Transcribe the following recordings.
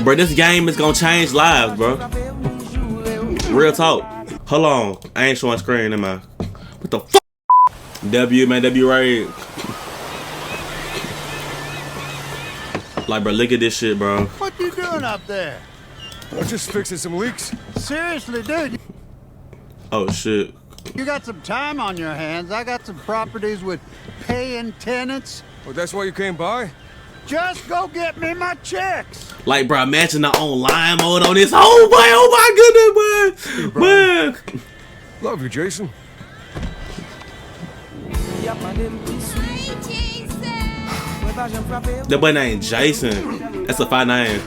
Bro, this game is gonna change lives, bro. Real talk. Hold on. I ain't showing screen, am I? What the fuck? W, man, W right. Like, bro, look at this shit, bro. What you doing up there? I'm just fixing some leaks. Seriously, dude. Oh, shit. You got some time on your hands. I got some properties with paying tenants. Oh, that's why you came by? Just go get me my checks. Like, bro, imagine the online mode on this. Oh, boy, oh, my goodness, boy. Man. Love you, Jason. That boy named Jason. That's a fine name.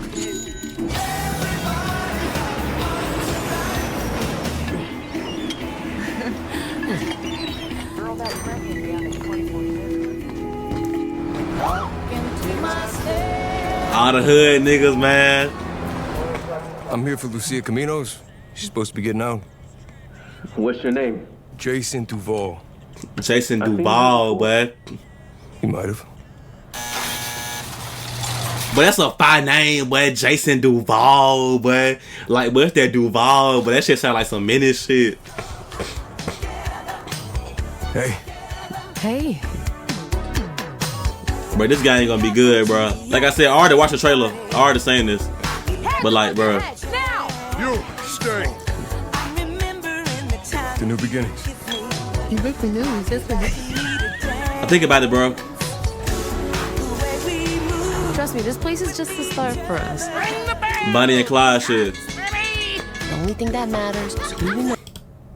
All the hood niggas, man. I'm here for Lucia Caminos. She's supposed to be getting out. What's your name? Jason Duval. Jason Duval, boy. He might have. But that's a fine name, boy. Jason Duval, boy. Like, what's that Duval? But that shit sound like some menace shit. Hey. Hey. Bro, this guy ain't gonna be good, bro. Like I said, I already watched the trailer. I already seen this. But like, bro. You stay. The new beginnings. You break the news, isn't it? I think about it, bro. Trust me, this place is just the start for us. Bonnie and Clyde shit. The only thing that matters is who you know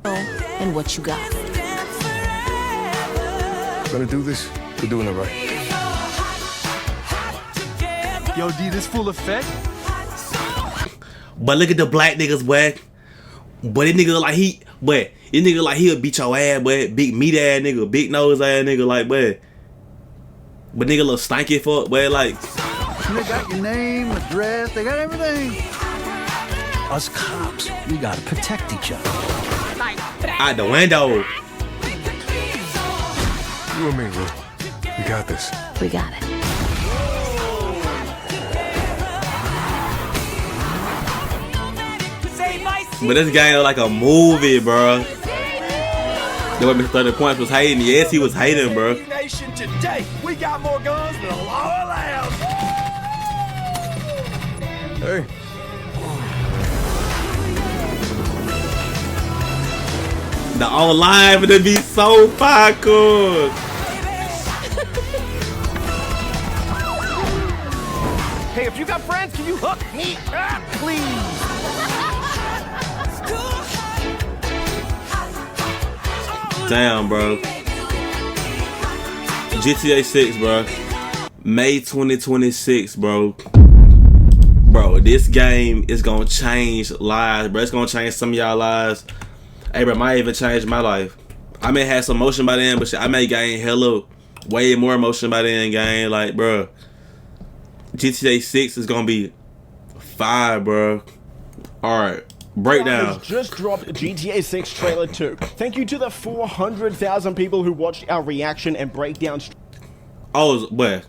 and what you got. Gonna do this, we're doing it right. Yo, D, this full effect? But look at the black niggas, boy. But this nigga like he, boy, this nigga like he'll beat your ass, boy. Big meat ass nigga, big nose ass nigga, like, boy. But nigga look stanky fuck, boy, like. They got your name, address, they got everything. Us cops, we gotta protect each other. Out the window. You and me, Lou. We got this. We got it. But this game look like a movie, bro. The way Mr. 30 Points was hating. Yes, he was hating, bro. Nation today, we got more guns than the law allows. Hey. The online would be so fucking. Hey, if you got friends, can you hook me up, please? Damn, bro. GTA 6, bro. May 2026, bro. Bro, this game is gonna change lives, bro. It's gonna change some of y'all lives. Hey, bro, might even change my life. I may have some motion by then, but shit, I may gain hella, way more emotion by then, gang. Like, bro, GTA 6 is gonna be fire, bro. Alright. Breakdown. Just dropped GTA 6 trailer 2. Thank you to the 400,000 people who watched our reaction and breakdown. Oh, but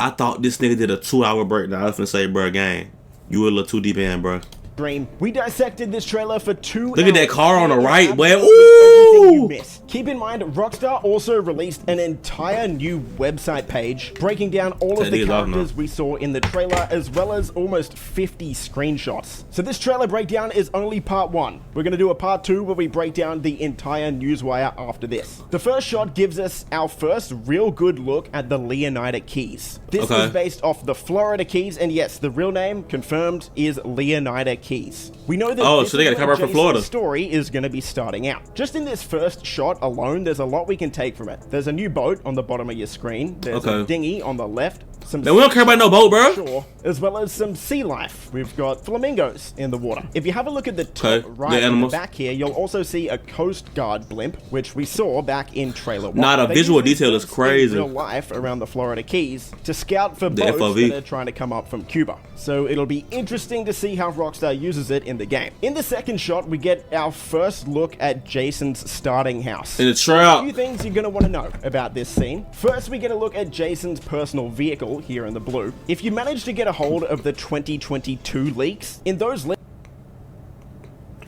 I thought this nigga did a 2-hour breakdown. I was finna say, bro, gang, you were a little too deep in, bro. Stream. We dissected this trailer for 2 hours. Look at that car on the right, boy. Everything you Ooh! missed. Keep in mind, Rockstar also released an entire new website page breaking down all of the characters we saw in the trailer, as well as almost 50 screenshots. So this trailer breakdown is only part 1. We're gonna do a part 2 where we break down the entire newswire after this. The first shot gives us our first real good look at the Leonida Keys. This is based off the Florida Keys, and yes, the real name confirmed is Leonida Keys. We know that so they got a cover from Florida. Story is going to be starting out. Just in this first shot alone, there's a lot we can take from it. There's a new boat on the bottom of your screen. There's a dinghy on the left. Some we don't care about no boat, bro. Shore, as well as some sea life. We've got flamingos in the water. If you have a look at the top right in the back here, you'll also see a Coast Guard blimp, which we saw back in trailer 1. Nah, the visual detail is crazy. In real life around the Florida Keys to scout for boats that are trying to come up from Cuba. So it'll be interesting to see how Rockstar uses it in the game. In the second shot, we get our first look at Jason's starting house. In the trap. A few things you're going to want to know about this scene. First, we get a look at Jason's personal vehicle, vehicle here in the blue. If you manage to get a hold of the 2022 leaks, in those leaks...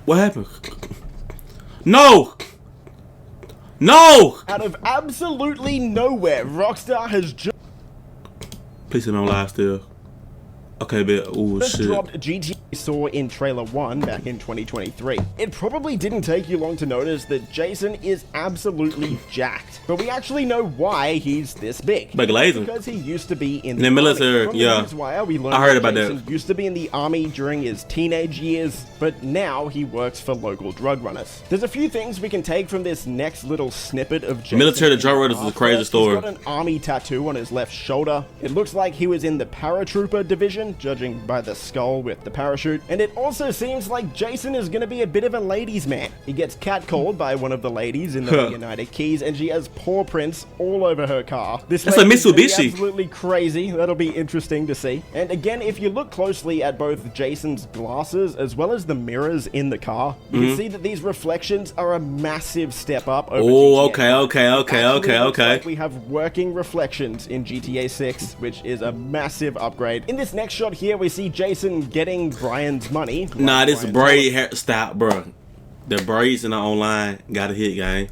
What happened? No! No! Out of absolutely nowhere, Rockstar has just... Please don't lie still. Okay, but oh shit. Dropped GTA saw in trailer 1 back in 2023. It probably didn't take you long to notice that Jason is absolutely jacked, but we actually know why he's this big. Like lazy. Because he used to be in the military. Yeah, I heard about Jason that. Used to be in the army during his teenage years, but now he works for local drug runners. There's a few things we can take from this next little snippet of Jason. Military to drug runners is a crazy story. He's got an army tattoo on his left shoulder. It looks like he was in the paratrooper division, judging by the skull with the parachute. And it also seems like Jason is going to be a bit of a ladies' man. He gets catcalled by one of the ladies in the United Keys, and she has paw prints all over her car. That's a Mitsubishi. Absolutely crazy. That'll be interesting to see. And again, if you look closely at both Jason's glasses as well as the mirrors in the car, you can see that these reflections are a massive step up over GTA. Like we have working reflections in GTA 6, which is a massive upgrade. In this next shot here, we see Jason getting Brian's money. Nah, this braid hair, stop, bro. The braids in the online got a hit, gang.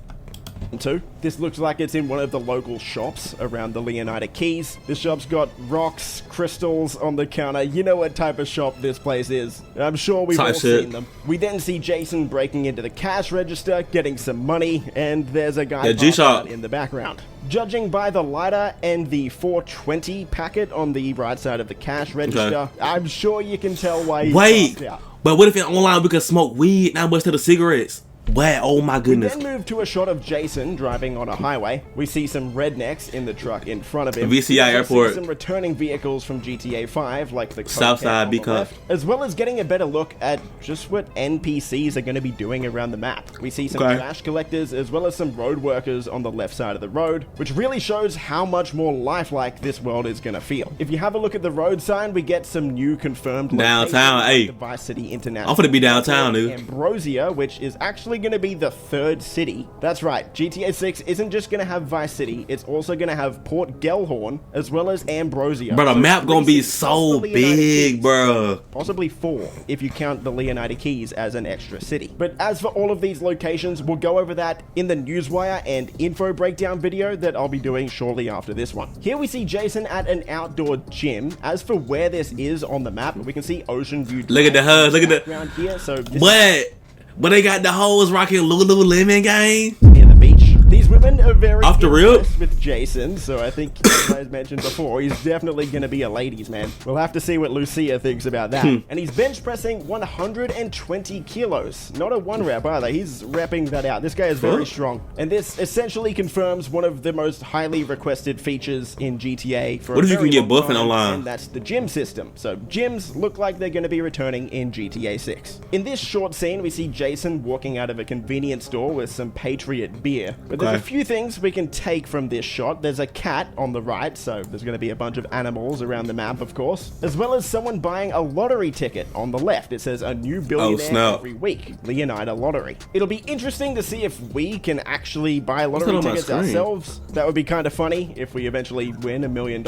Too. This looks like it's in one of the local shops around the Leonida Keys. This shop's got rocks, crystals on the counter. You know what type of shop this place is. I'm sure we've all seen them. We then see Jason breaking into the cash register, getting some money, and there's a guy out in the background. Judging by the lighter and the 420 packet on the right side of the cash register, I'm sure you can tell why he's out. But what if in online we could smoke weed now instead of cigarettes? Wow, oh my goodness. We then move to a shot of Jason driving on a highway. We see some rednecks in the truck in front of him. VCI Airport. See some returning vehicles from GTA 5, like the Southside Beacon, as well as getting a better look at just what NPCs are going to be doing around the map. We see some trash collectors as well as some road workers on the left side of the road, which really shows how much more lifelike this world is going to feel. If you have a look at the road sign, we get some new confirmed downtown. Hey, the Vice City International. I'm gonna be downtown, dude. Ambrosia, which is actually going to be the third city. That's right, GTA 6 isn't just going to have Vice City, it's also going to have Port Gellhorn as well as Ambrosia. Bro, the map gonna be so big, bro. Possibly 4 if you count the Leonida Keys as an extra city. But as for all of these locations, we'll go over that in the Newswire and info breakdown video that I'll be doing shortly after this one. Here we see Jason at an outdoor gym. As for where this is on the map, we can see Ocean View. Look at the HUD, look at the ground here. So what? But they got the hoes rocking Lululemon, gang. Near the beach. These women are very off the rip with Jason, so I think, as I mentioned before, he's definitely going to be a ladies' man. We'll have to see what Lucia thinks about that. And he's bench pressing 120 kilos. Not a 1 rep either. He's repping that out. This guy is very strong. And this essentially confirms one of the most highly requested features in GTA for what if you can get buffing online? And that's the gym system. So gyms look like they're going to be returning in GTA 6. In this short scene, we see Jason walking out of a convenience store with some Patriot beer. But there's a few things we can take from this shot. There's a cat on the right, so there's going to be a bunch of animals around the map, of course, as well as someone buying a lottery ticket on the left. It says a new billionaire every week, Leonida Lottery. It'll be interesting to see if we can actually buy lottery tickets ourselves. That would be kind of funny if we eventually win $1 million.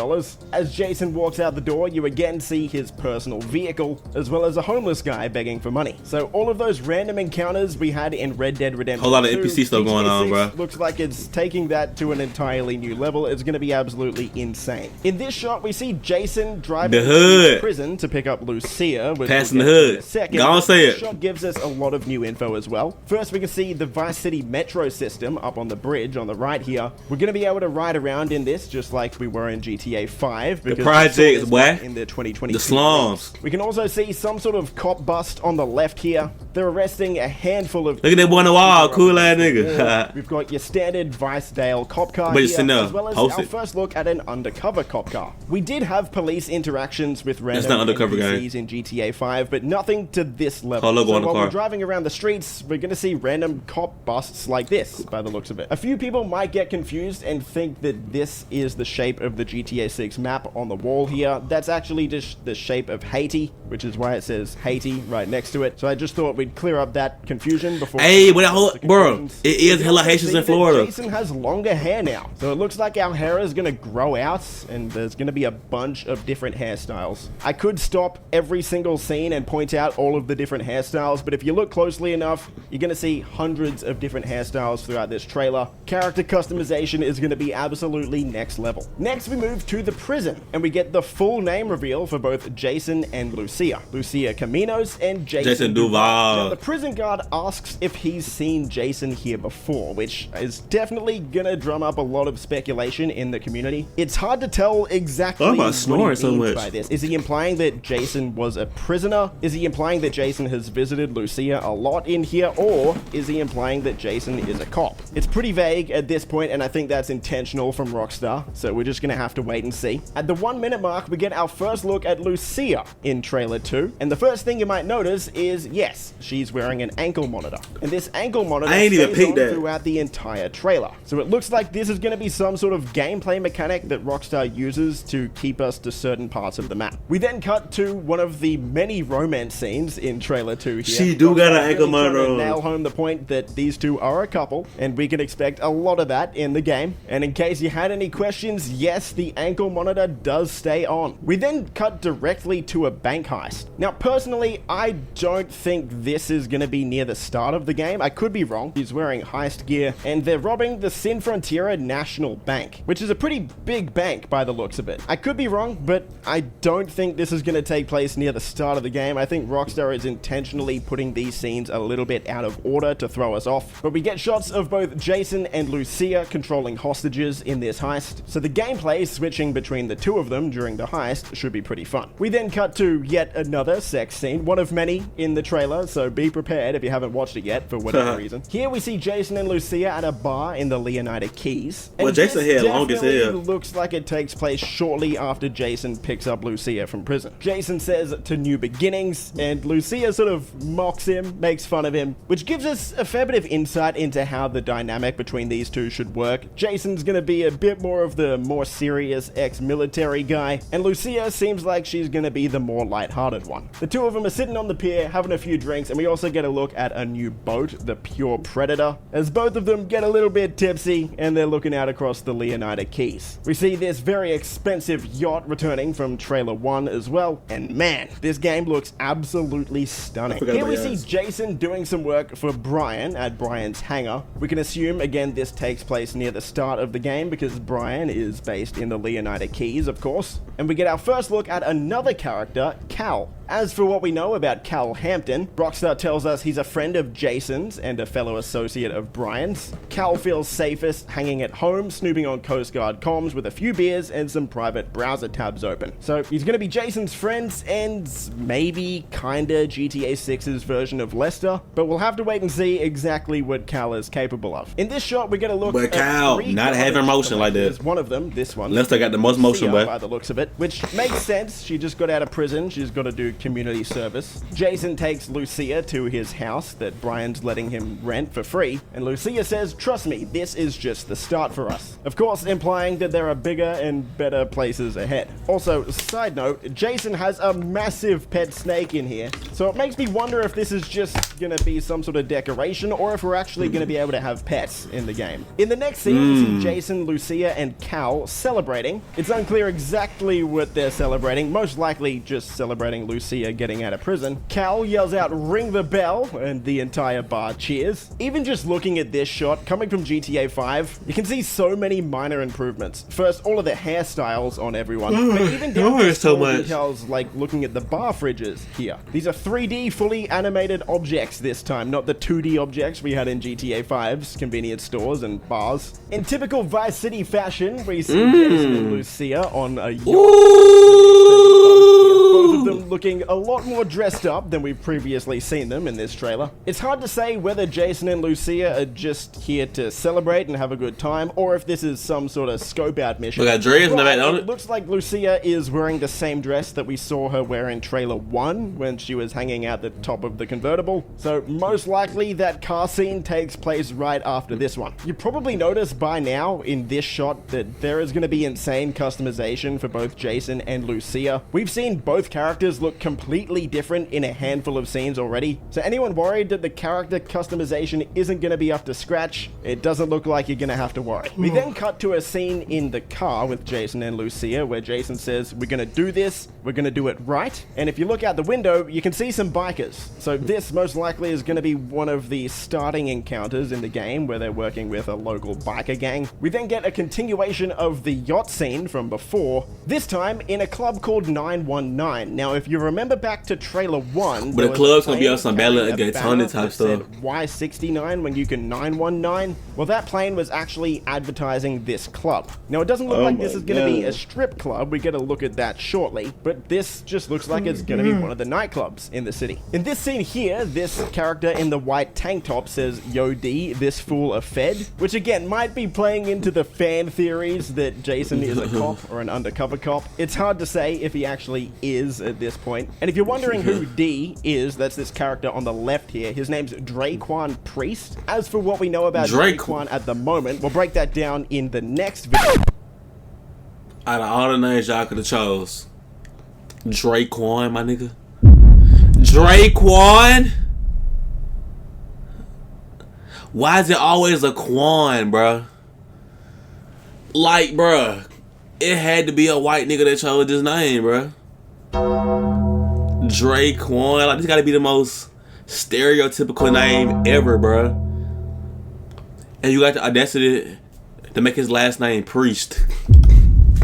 As Jason walks out the door, you again see his personal vehicle, as well as a homeless guy begging for money. So all of those random encounters we had in Red Dead Redemption 2, whole lot of NPC stuff going on, bro. Looks like it's taking that to an entirely new level. It's going to be absolutely insane. In this shot, we see Jason driving to prison to pick up Lucia. Passing the hood. Go on, say it. This shot gives us a lot of new info as well. First, we can see the Vice City metro system up on the bridge on the right here. We're going to be able to ride around in this just like we were in GTA 5. The projects, what? In the 2020. The slums. We can also see some sort of cop bust on the left here. They're arresting a handful of... Look at that boy on the wall, cool ass nigga. We've got your standard Vicedale cop car here, as well as our first look at an undercover cop car. We did have police interactions with random NPCs in GTA 5, but nothing to this level. So while we're driving around the streets, we're going to see random cop busts like this, by the looks of it. A few people might get confused and think that this is the shape of the GTA 6 map on the wall here. That's actually just the shape of Haiti, which is why it says Haiti right next to it. So I just thought we'd clear up that confusion before... Hey, but bro, it is hella Haitians influence Florida. Jason has longer hair now. So it looks like our hair is gonna grow out and there's gonna be a bunch of different hairstyles. I could stop every single scene and point out all of the different hairstyles, but if you look closely enough, you're gonna see hundreds of different hairstyles throughout this trailer. Character customization is gonna be absolutely next level. Next, we move to the prison, and we get the full name reveal for both Jason and Lucia. Lucia Caminos and Jason Duval. Now, the prison guard asks if he's seen Jason here before, which is definitely gonna drum up a lot of speculation in the community. It's hard to tell exactly what he means by this. Is he implying that Jason was a prisoner? Is he implying that Jason has visited Lucia a lot in here? Or is he implying that Jason is a cop? It's pretty vague at this point, and I think that's intentional from Rockstar, so we're just gonna have to wait and see. At the 1 minute mark, we get our first look at Lucia in trailer 2, and the first thing you might notice is, yes, she's wearing an ankle monitor. And this ankle monitor stays on throughout the entire trailer. So it looks like this is gonna be some sort of gameplay mechanic that Rockstar uses to keep us to certain parts of the map. We then cut to one of the many romance scenes in trailer 2 here. She do got an ankle monitor. Nail home the point that these two are a couple, and we can expect a lot of that in the game. And in case you had any questions, yes, the ankle monitor does stay on. We then cut directly to a bank heist. Now, personally, I don't think this is going to be near the start of the game. I could be wrong. He's wearing heist gear, and they're robbing the Sin Frontiera National Bank, which is a pretty big bank by the looks of it. I could be wrong, but I don't think this is going to take place near the start of the game. I think Rockstar is intentionally putting these scenes a little bit out of order to throw us off. But we get shots of both Jason and Lucia controlling hostages in this heist, so the gameplay switching between the two of them during the heist should be pretty fun. We then cut to yet another sex scene, one of many in the trailer, so be prepared if you haven't watched it yet for whatever reason. Here we see Jason and Lucia at a bar in the Leonida Keys. Well, Jason here long as hell. Looks like it takes place shortly after Jason picks up Lucia from prison. Jason says to new beginnings, and Lucia sort of mocks him, makes fun of him, which gives us a fair bit of insight into how the dynamic between these two should work. Jason's gonna be a bit more of the more serious ex-military guy, and Lucia seems like she's gonna be the more lighthearted one. The two of them are sitting on the pier, having a few drinks, and we also get a look at a new boat, the Pure Predator, as both of them get a little bit tipsy, and they're looking out across the Leonida Keys. We see this very expensive yacht returning from trailer 1 as well, and man, this game looks absolutely stunning. Here we see Jason doing some work for Brian at Brian's hangar. We can assume, again, this takes place near the start of the game because Brian is based in the Leonida Keys, of course. And we get our first look at another character, Cal. As for what we know about Cal Hampton, Rockstar tells us he's a friend of Jason's and a fellow associate of Brian's. Cal feels safest hanging at home, snooping on Coast Guard comms with a few beers and some private browser tabs open. So he's gonna be Jason's friends and maybe kinda GTA 6's version of Lester, but we'll have to wait and see exactly what Cal is capable of. In this shot, we get a look at Cal, not having motion like this. One of them, this one. Lester got the most motion, by the looks of it, which makes sense. She just got out of prison. She's got to do community service. Jason takes Lucia to his house that Brian's letting him rent for free, and Lucia says, "Trust me, this is just the start for us." Of course, implying that there are bigger and better places ahead. Also, side note, Jason has a massive pet snake in here, so it makes me wonder if this is just gonna be some sort of decoration or if we're actually gonna be able to have pets in the game. In the next scene, we see Jason, Lucia, and Cal celebrating. It's unclear exactly what they're celebrating, most likely just celebrating Lucia getting out of prison. Cal yells out, "Ring the bell," and the entire bar cheers. Even just looking at this shot, coming from GTA 5, you can see so many minor improvements. First, all of the hairstyles on everyone, but even down to small details like looking at the bar fridges here. These are 3D fully animated objects this time, not the 2D objects we had in GTA 5's convenience stores and bars. In typical Vice City fashion, we see Jason and Lucia on a yacht. Both of them looking a lot more dressed up than we've previously seen them in this trailer. It's hard to say whether Jason and Lucia are just here to celebrate and have a good time, or if this is some sort of scope out mission. We got Dre's in the back, don't it? It looks like Lucia is wearing the same dress that we saw her wear in trailer 1 when she was hanging out the top of the convertible. So most likely that car scene takes place right after this one. You probably noticed by now in this shot that there is going to be insane customization for both Jason and Lucia. We've seen both characters look look completely different in a handful of scenes already. So anyone worried that the character customization isn't going to be up to scratch, it doesn't look like you're going to have to worry. We then cut to a scene in the car with Jason and Lucia where Jason says, we're going to do this, we're going to do it right. And if you look out the window, you can see some bikers. So this most likely is going to be one of the starting encounters in the game where they're working with a local biker gang. We then get a continuation of the yacht scene from before, this time in a club called 919. Now, if you remember back to trailer 1, but the club's gonna be on some Bella and Daytona type stuff. Y69 when you can 919. Well, that plane was actually advertising this club. Now, it doesn't look like this is going to be a strip club. We get a look at that shortly, but this just looks like it's going to be one of the nightclubs in the city. In this scene here, this character in the white tank top says, "Yo D, this fool a Fed," which again might be playing into the fan theories that Jason is a cop or an undercover cop. It's hard to say if he actually is at this point. And if you're wondering who D is, that's this character on the left here. His name's Draquan Priest. As for what we know about Draquan at the moment, we'll break that down in the next video. Out of all the names y'all could have chose, Draquan, my nigga. Draquan? Why is it always a Quan, bruh? Like, bruh, it had to be a white nigga that chose this name, bruh. Draquan, like, this gotta be the most stereotypical name ever, bruh. And you got the audacity to make his last name Priest.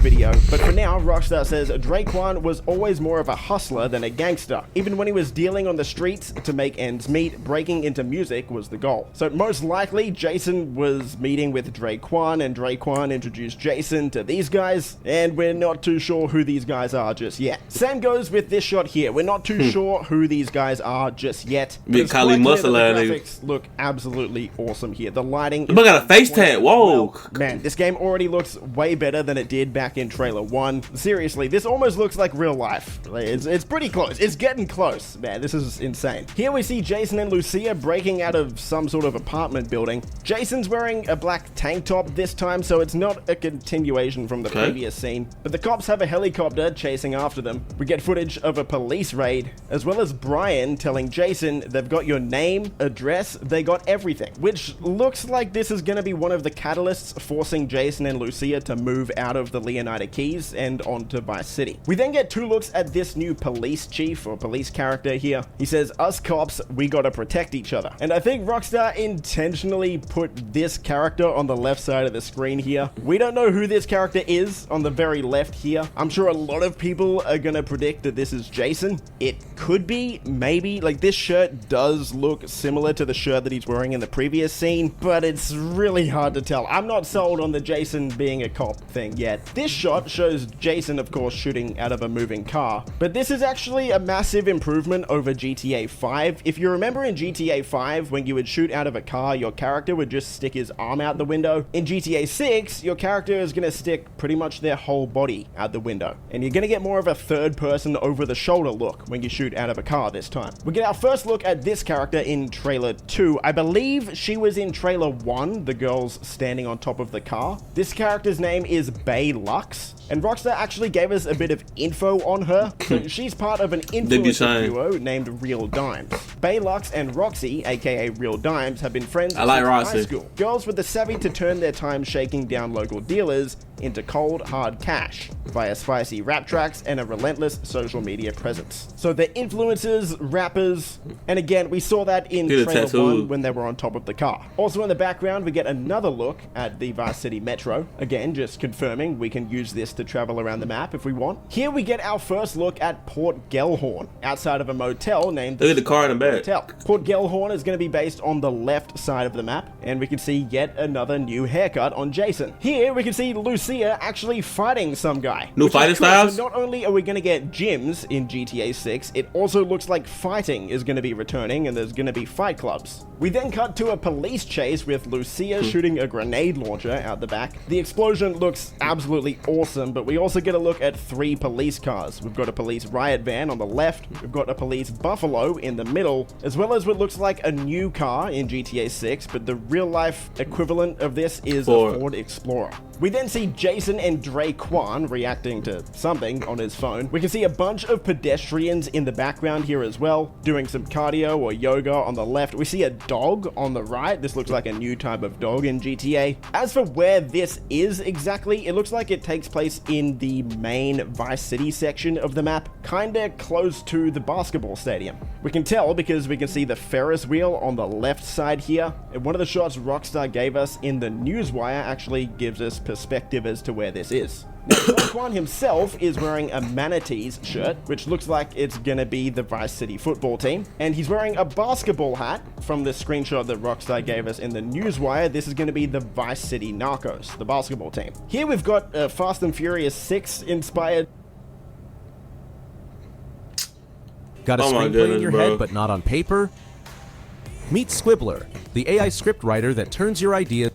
Video. But for now, Rockstar says Draquan was always more of a hustler than a gangster. Even when he was dealing on the streets to make ends meet, breaking into music was the goal. So most likely, Jason was meeting with Draquan, and Draquan introduced Jason to these guys, and we're not too sure who these guys are just yet. Same goes with this shot here. We're not too sure who these guys are just yet. Big Kali muscle, the graphics look absolutely awesome here. The lighting. Look at a face tat. Whoa. Well, man, this game already looks way better than it did back in trailer 1. Seriously, this almost looks like real life. It's pretty close. It's getting close. Man, this is insane. Here we see Jason and Lucia breaking out of some sort of apartment building. Jason's wearing a black tank top this time, so it's not a continuation from the previous scene. But the cops have a helicopter chasing after them. We get footage of a police raid, as well as Brian telling Jason they've got your name, address, they got everything. Which looks like this is going to be one of the catalysts forcing Jason and Lucia to move out of the Leonida Keys and onto Vice City. We then get 2 looks at this new police chief or police character here. He says, "Us cops, we gotta protect each other." And I think Rockstar intentionally put this character on the left side of the screen here. We don't know who this character is on the very left here. I'm sure a lot of people are gonna predict that this is Jason. It could be, maybe. Like, this shirt does look similar to the shirt that he's wearing in the previous scene, but it's really hard to tell. I'm not sold on the Jason being a cop thing yet. This shot shows Jason, of course, shooting out of a moving car, but this is actually a massive improvement over GTA 5. If you remember in GTA 5, when you would shoot out of a car, your character would just stick his arm out the window. In GTA 6, your character is going to stick pretty much their whole body out the window, and you're going to get more of a third-person over-the-shoulder look when you shoot out of a car this time. We get our first look at this character in trailer 2. I believe she was in trailer 1, the girls standing on top of the car. This character's name is Bay Lux, and Rockstar actually gave us a bit of info on her. So she's part of an influencer duo named Real Dimes. Bay Lux and Roxy, aka Real Dimes, have been friends since high school. Girls with the savvy to turn their time shaking down local dealers into cold, hard cash via spicy rap tracks and a relentless social media presence. So they're influencers, rappers, and again, we saw that in trailer 1 when they were on top of the car. Also in the background, we get another look at the Vice City Metro. Again, just confirming we can use this to travel around the map if we want. Here we get our first look at Port Gellhorn, outside of a motel named Look at the car in the back. Motel. Port Gellhorn is going to be based on the left side of the map, and we can see yet another new haircut on Jason. Here we can see Lucia actually fighting some guy. New fighting styles? So not only are we going to get gyms in GTA 6, it also looks like fighting is going to be returning, and there's going to be fight clubs. We then cut to a police chase with Lucia shooting a grenade launcher out the back. The explosion looks absolutely awesome, but we also get a look at 3 police cars. We've got a police riot van on the left, we've got a police Buffalo in the middle, as well as what looks like a new car in GTA 6, but the real life equivalent of this is a Ford Explorer. We then see Jason and Dre Kwan reacting to something on his phone. We can see a bunch of pedestrians in the background here as well, doing some cardio or yoga on the left. We see a dog on the right. This looks like a new type of dog in GTA. As for where this is exactly, it looks like it takes place in the main Vice City section of the map, kinda close to the basketball stadium. We can tell because we can see the Ferris wheel on the left side here, and one of the shots Rockstar gave us in the newswire actually gives us perspective as to where this is. Now, Kwan himself is wearing a Manatees shirt, which looks like it's gonna be the Vice City football team, and he's wearing a basketball hat from the screenshot that Rockstar gave us in the newswire. This is gonna be the Vice City Narcos, the basketball team. Here we've got a Fast and Furious 6 inspired. Got a screenplay in your head but not on paper? Meet Squibbler, the AI script writer that turns your ideas.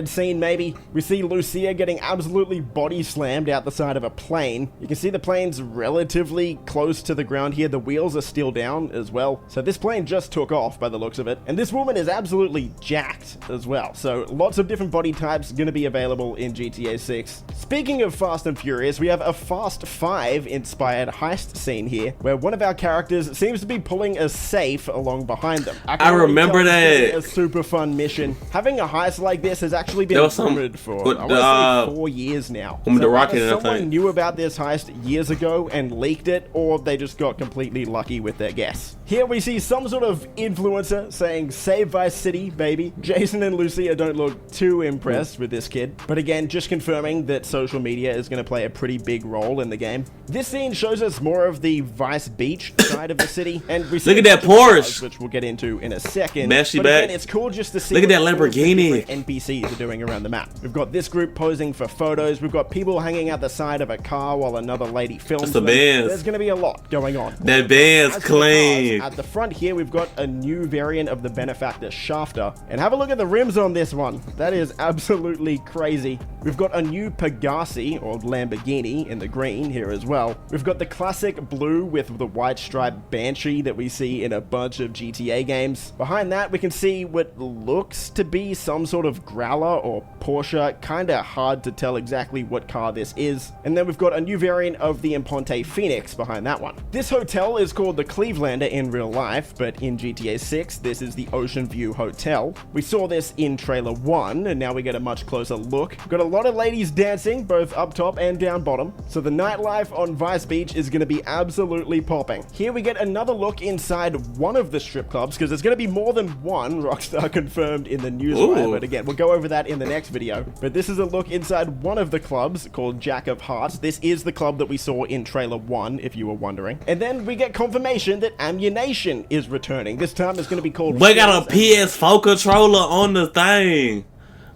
Scene maybe. We see Lucia getting absolutely body slammed out the side of a plane. You can see the plane's relatively close to the ground here. The wheels are still down as well. So this plane just took off by the looks of it. And this woman is absolutely jacked as well. So lots of different body types going to be available in GTA 6. Speaking of Fast and Furious, we have a Fast 5 inspired heist scene here where one of our characters seems to be pulling a safe along behind them. I remember that. A super fun mission. Having a heist like this has actually been rumored for I want to say 4 years now. The Rocket, someone knew about this heist years ago and leaked it, or they just got completely lucky with their guess. Here we see some sort of influencer saying, "Save Vice City, baby." Jason and Lucia don't look too impressed with this kid, but again, just confirming that social media is going to play a pretty big role in the game. This scene shows us more of the Vice Beach side of the city, and we see look at that Porsche, which we'll get into in a second. Messi but back. again, it's cool just to see look at that what Lamborghini NPCs are doing around the map. We've got this group posing for photos. We've got people hanging out the side of a car while another lady films them. There's going to be a lot going on. That band's clean. At the front here, we've got a new variant of the Benefactor Shafter. And have a look at the rims on this one. That is absolutely crazy. We've got a new Pegasi, or Lamborghini, in the green here as well. We've got the classic blue with the white striped Banshee that we see in a bunch of GTA games. Behind that, we can see what looks to be some sort of Growler or Porsche. Kinda hard to tell exactly what car this is. And then we've got a new variant of the Imponte Phoenix behind that one. This hotel is called the Clevelander in real life, but in GTA 6, this is the Ocean View Hotel. We saw this in trailer 1, and now we get a much closer look. We've got a lot of ladies dancing, both up top and down bottom. So the nightlife on Vice Beach is going to be absolutely popping. Here we get another look inside one of the strip clubs, because there's going to be more than one, Rockstar confirmed in the newswire, but again, we'll go over that in the next video. But this is a look inside one of the clubs called Jack of Hearts. This is the club that we saw in trailer 1, if you were wondering. And then we get confirmation that Ammunition is returning. This time it's going to be called... We got a PS4 controller on the thing.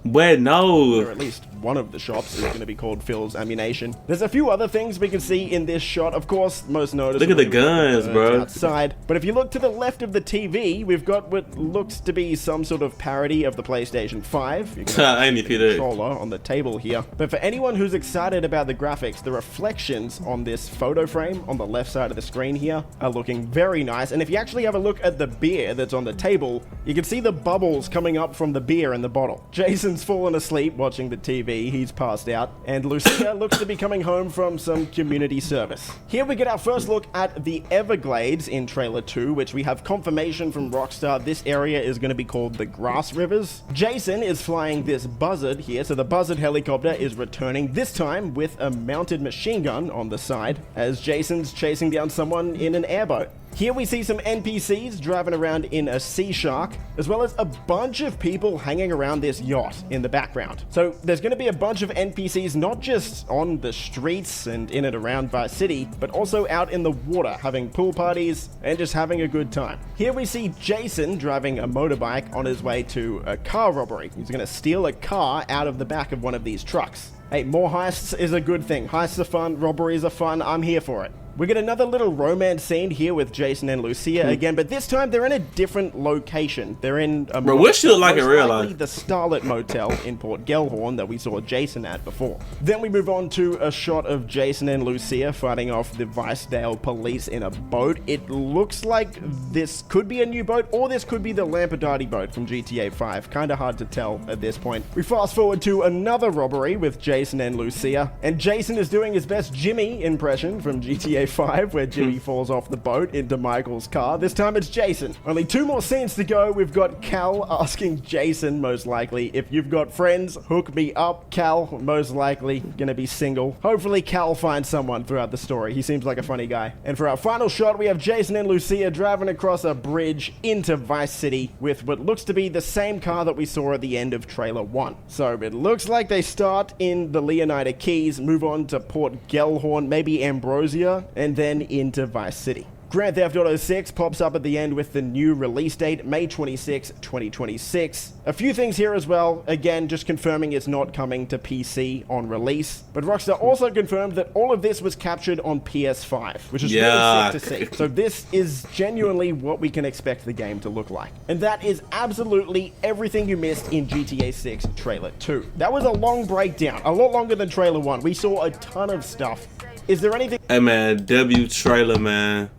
But no. Or at least one of the shops is going to be called Phil's Ammunition. There's a few other things we can see in this shot. Of course, most noticeably, look at the guns, bro. Outside. But if you look to the left of the TV, we've got what looks to be some sort of parody of the PlayStation 5. You can see the controller on the table here. But for anyone who's excited about the graphics, the reflections on this photo frame on the left side of the screen here are looking very nice. And if you actually have a look at the beer that's on the table, you can see the bubbles coming up from the beer in the bottle. Jason's fallen asleep watching the TV. He's passed out, and Lucia looks to be coming home from some community service. Here we get our first look at the Everglades in trailer 2, which we have confirmation from Rockstar this area is going to be called the Grass Rivers. Jason is flying this Buzzard here, so the Buzzard helicopter is returning, this time with a mounted machine gun on the side, as Jason's chasing down someone in an airboat. Here we see some NPCs driving around in a Sea Shark, as well as a bunch of people hanging around this yacht in the background. So there's going to be a bunch of NPCs not just on the streets and in and around Vice City, but also out in the water having pool parties and just having a good time. Here we see Jason driving a motorbike on his way to a car robbery. He's going to steal a car out of the back of one of these trucks. Hey, more heists is a good thing. Heists are fun, robberies are fun, I'm here for it. We get another little romance scene here with Jason and Lucia again, but this time they're in a different location. They're in a bro, what she look like in real life? The Starlet Motel in Port Gellhorn that we saw Jason at before. Then we move on to a shot of Jason and Lucia fighting off the Vicedale police in a boat. It looks like this could be a new boat, or this could be the Lampadati boat from GTA 5. Kinda hard to tell at this point. We fast forward to another robbery with Jason and Lucia, and Jason is doing his best Jimmy impression from GTA 5, where Jimmy falls off the boat into Michael's car. This time it's Jason. Only 2 more scenes to go. We've got Cal asking Jason, most likely, if you've got friends, hook me up. Cal, most likely, gonna be single. Hopefully Cal finds someone throughout the story. He seems like a funny guy. And for our final shot, we have Jason and Lucia driving across a bridge into Vice City with what looks to be the same car that we saw at the end of trailer 1. So it looks like they start in the Leonida Keys, move on to Port Gellhorn, maybe Ambrosia, and then into Vice City. Grand Theft Auto 6 pops up at the end with the new release date, May 26, 2026. A few things here as well, again, just confirming it's not coming to PC on release. But Rockstar also confirmed that all of this was captured on PS5, which is really sick to see. So this is genuinely what we can expect the game to look like. And that is absolutely everything you missed in GTA 6 Trailer 2. That was a long breakdown, a lot longer than Trailer 1. We saw a ton of stuff. Is there anything... Hey man, W trailer, man.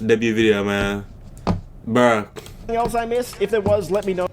W video, man. Bruh. Anything else I missed? If there was, let me know.